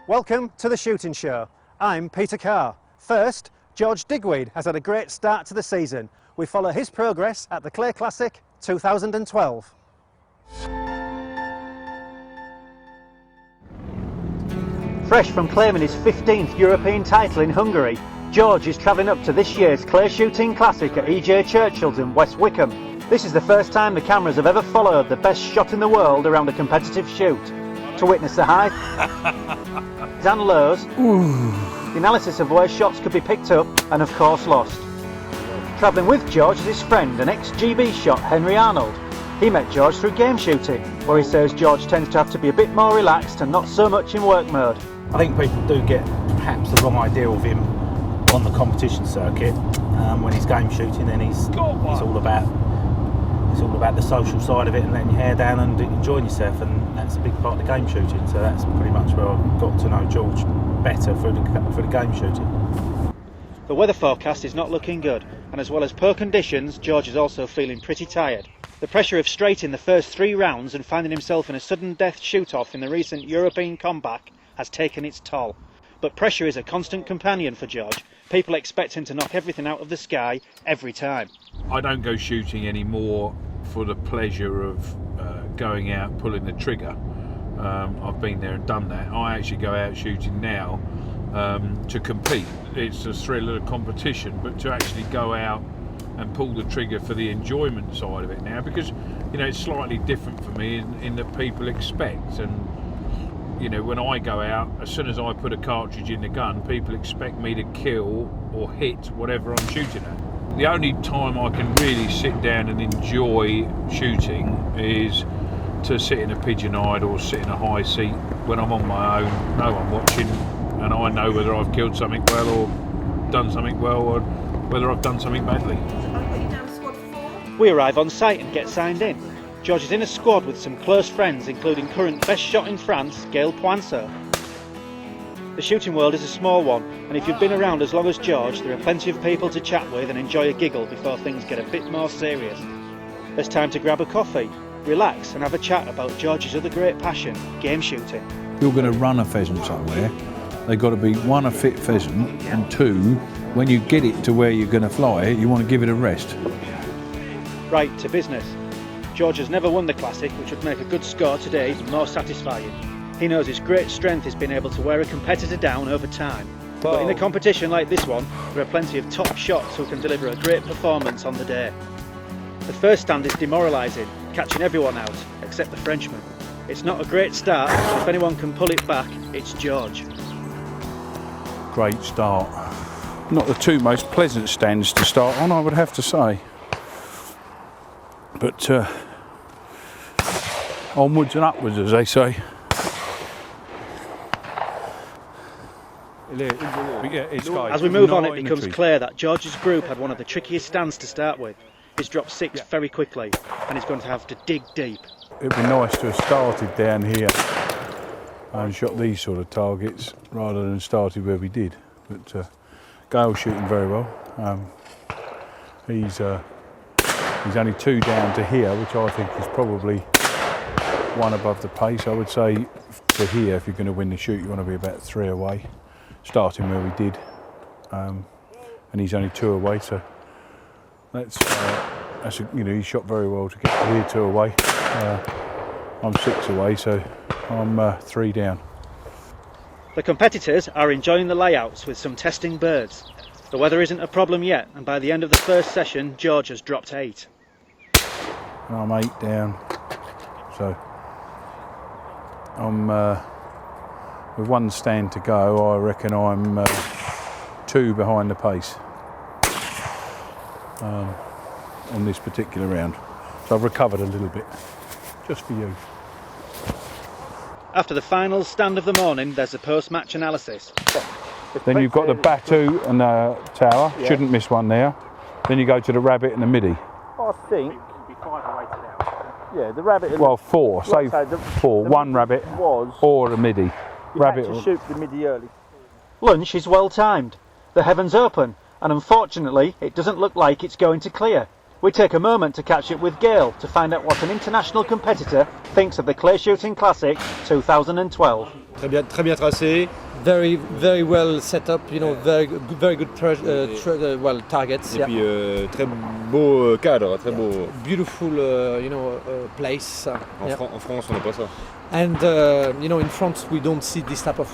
Welcome to the shooting show. I'm Peter Carr. First, George Digweed has had a great start to the season. We follow his progress at the Clay Classic 2012. Fresh from claiming his 15th European title in Hungary, George is travelling up to this year's Clay Shooting Classic at E.J. Churchill's in West Wickham. This is the first time the cameras have ever followed the best shot in the world around a competitive shoot. To witness the highs and lows, the analysis of where shots could be picked up and of course lost. Travelling with George is his friend and ex-GB shot Henry Arnold. He met George through game shooting, where he says George tends to have to be a bit more relaxed and not so much in work mode. I think people do get perhaps the wrong idea of him on the competition circuit. When he's game shooting, then it's all about the social side of it and letting your hair down and enjoying yourself, and that's a big part of the game shooting. So that's pretty much where I've got to know George better for the game shooting. The weather forecast is not looking good, and as well as poor conditions, George is also feeling pretty tired. The pressure of straighting the first 3 rounds and finding himself in a sudden death shoot-off in the recent European comeback has taken its toll. But pressure is a constant companion for George. People expect him to knock everything out of the sky every time. I don't go shooting anymore for the pleasure of going out pulling the trigger. I've been there and done that. I actually go out shooting now to compete. It's a thrill of the competition, but to actually go out and pull the trigger for the enjoyment side of it now, because it's slightly different for me in that people expect, and when I go out, as soon as I put a cartridge in the gun, people expect me to kill or hit whatever I'm shooting at. The only time I can really sit down and enjoy shooting is to sit in a pigeon-eyed or sit in a high seat when I'm on my own, no one watching, and I know whether I've killed something well or done something well, or whether I've done something badly. We arrive on site and get signed in. George is in a squad with some close friends, including current best shot in France, Gail Poinceau. The shooting world is a small one, and if you've been around as long as George, there are plenty of people to chat with and enjoy a giggle before things get a bit more serious. There's time to grab a coffee, relax and have a chat about George's other great passion, game shooting. You're going to run a pheasant somewhere, they've got to be 1, a fit pheasant, and 2, when you get it to where you're going to fly it, you want to give it a rest. Right to business. George has never won the Classic, which would make a good score today even more satisfying. He knows his great strength is being able to wear a competitor down over time. But in a competition like this one, there are plenty of top shots who can deliver a great performance on the day. The first stand is demoralising, catching everyone out, except the Frenchman. It's not a great start, but if anyone can pull it back, it's George. Great start. Not the 2 most pleasant stands to start on, I would have to say. But onwards and upwards, as they say. As we move on, it becomes clear that George's group had one of the trickiest stands to start with. He's dropped 6 very quickly, and he's going to have to dig deep. It'd be nice to have started down here and shot these sort of targets rather than started where we did. But Gail's shooting very well. He's only 2 down to here, which I think is probably 1 above the pace. I would say to here, if you're going to win the shoot, you want to be about 3 away, starting where we did. And he's only 2 away, so that's he shot very well to get to here 2 away. I'm 6 away, so I'm 3 down. The competitors are enjoying the layouts with some testing birds. The weather isn't a problem yet, and by the end of the first session, George has dropped 8. I'm 8 down, so I'm with 1 stand to go. I reckon I'm 2 behind the pace on this particular round. So I've recovered a little bit, just for you. After the final stand of the morning, there's a post-match analysis. Then you've got the Batu and the tower, shouldn't miss one there. Then you go to the rabbit and the midi. I think the rabbit. Well, 4. Say 4. 1 rabbit or a midi. Rabbit. To shoot the midi early. Lunch is well timed. The heavens open, and unfortunately, it doesn't look like it's going to clear. We take a moment to catch up with Gail to find out what an international competitor thinks of the Clay Shooting Classic 2012. Très bien tracé. Very well set up, you know, very good targets. Et puis très beau cadre, très beau. Beautiful, place. En France, on n'a pas ça. And in France we don't see this type of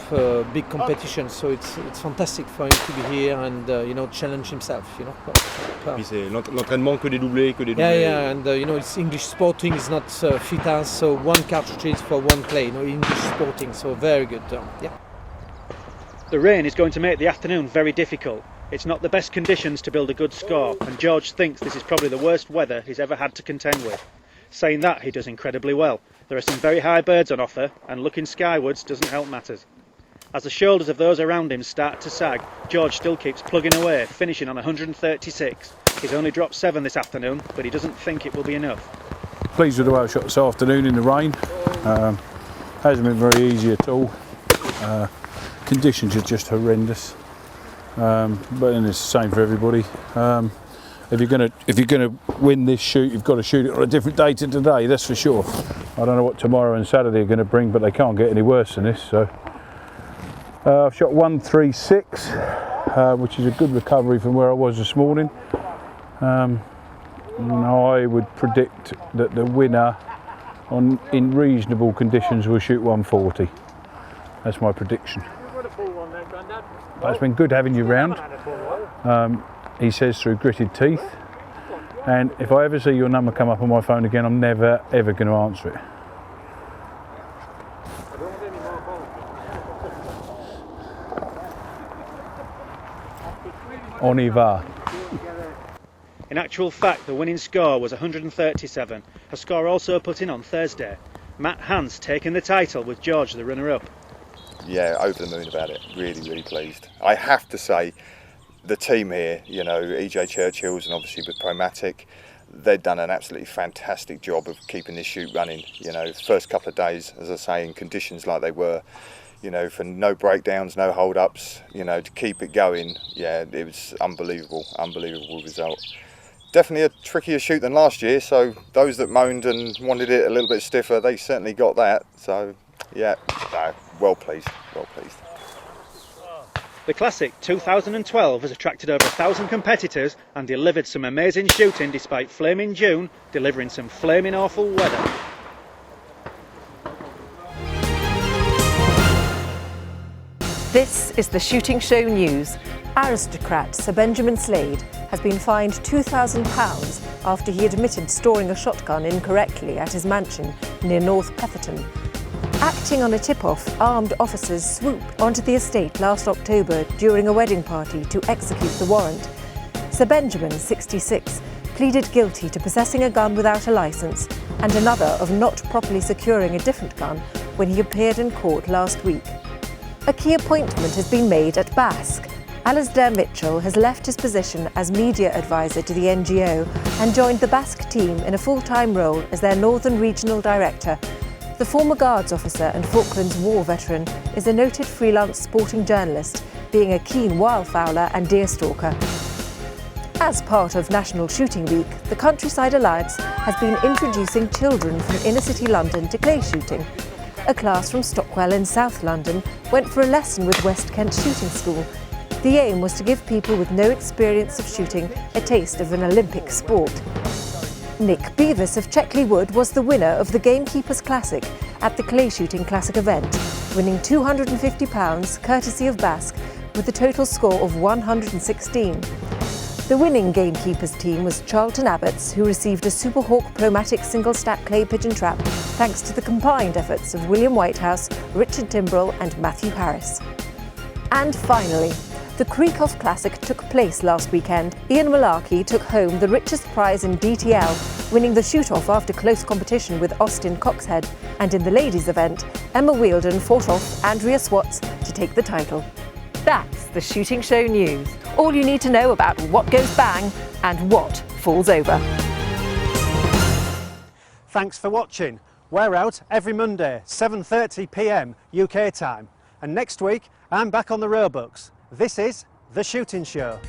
big competition, so it's fantastic for him to be here and challenge himself. Puis c'est l'entraînement que des doublés, Yeah, and it's English sporting is not FITA, so one cartridge for one clay. English sporting, so very good. Yeah. The rain is going to make the afternoon very difficult. It's not the best conditions to build a good score, and George thinks this is probably the worst weather he's ever had to contend with. Saying that, he does incredibly well. There are some very high birds on offer, and looking skywards doesn't help matters. As the shoulders of those around him start to sag, George still keeps plugging away, finishing on 136. He's only dropped 7 this afternoon, but he doesn't think it will be enough. Pleased with the way I shot this afternoon in the rain. Hasn't been very easy at all. Conditions are just horrendous, but then it's the same for everybody. If you're gonna win this shoot, you've got to shoot it on a different day to today. That's for sure. I don't know what tomorrow and Saturday are going to bring, but they can't get any worse than this. So I've shot 136, which is a good recovery from where I was this morning. I would predict that the winner in reasonable conditions will shoot 140. That's my prediction. But it's been good having you round, he says through gritted teeth, and if I ever see your number come up on my phone again, I'm never ever going to answer it. On y va. In actual fact, the winning score was 137, a score also put in on Thursday. Matt Hans taking the title with George the runner-up. Yeah, over the moon about it. Really pleased. I have to say, the team here, EJ Churchill's and obviously with Promatic, they've done an absolutely fantastic job of keeping this shoot running. First couple of days, as I say, in conditions like they were, for no breakdowns, no hold-ups, to keep it going. Yeah, it was unbelievable result. Definitely a trickier shoot than last year, so those that moaned and wanted it a little bit stiffer, they certainly got that. So, yeah, no, well pleased. The Classic 2012 has attracted over 1,000 competitors and delivered some amazing shooting despite flaming June delivering some flaming awful weather. This is the Shooting Show News. Aristocrat Sir Benjamin Slade has been fined £2,000 after he admitted storing a shotgun incorrectly at his mansion near North Petherton. Acting on a tip-off, armed officers swooped onto the estate last October during a wedding party to execute the warrant. Sir Benjamin, 66, pleaded guilty to possessing a gun without a licence and another of not properly securing a different gun when he appeared in court last week. A key appointment has been made at BASC. Alasdair Mitchell has left his position as media advisor to the NGO and joined the BASC team in a full-time role as their Northern Regional Director. The former Guards officer and Falklands War veteran is a noted freelance sporting journalist, being a keen wildfowler and deer stalker. As part of National Shooting Week, the Countryside Alliance has been introducing children from inner-city London to clay shooting. A class from Stockwell in South London went for a lesson with West Kent Shooting School. The aim was to give people with no experience of shooting a taste of an Olympic sport. Nick Beavis of Checkley Wood was the winner of the Gamekeepers Classic at the Clay Shooting Classic event, winning £250 courtesy of BASC with a total score of 116. The winning Gamekeepers team was Charlton Abbots, who received a Superhawk Promatic single-stack clay pigeon trap thanks to the combined efforts of William Whitehouse, Richard Timbrell and Matthew Harris. And finally, the Creekhoff Classic took place last weekend. Ian Malarkey took home the richest prize in DTL, winning the shoot-off after close competition with Austin Coxhead. And in the ladies' event, Emma Wheeldon fought off Andrea Swats to take the title. That's the Shooting Show News. All you need to know about what goes bang and what falls over. Thanks for watching. We're out every Monday, 7:30 p.m. UK time. And next week, I'm back on the roebucks. This is The Shooting Show.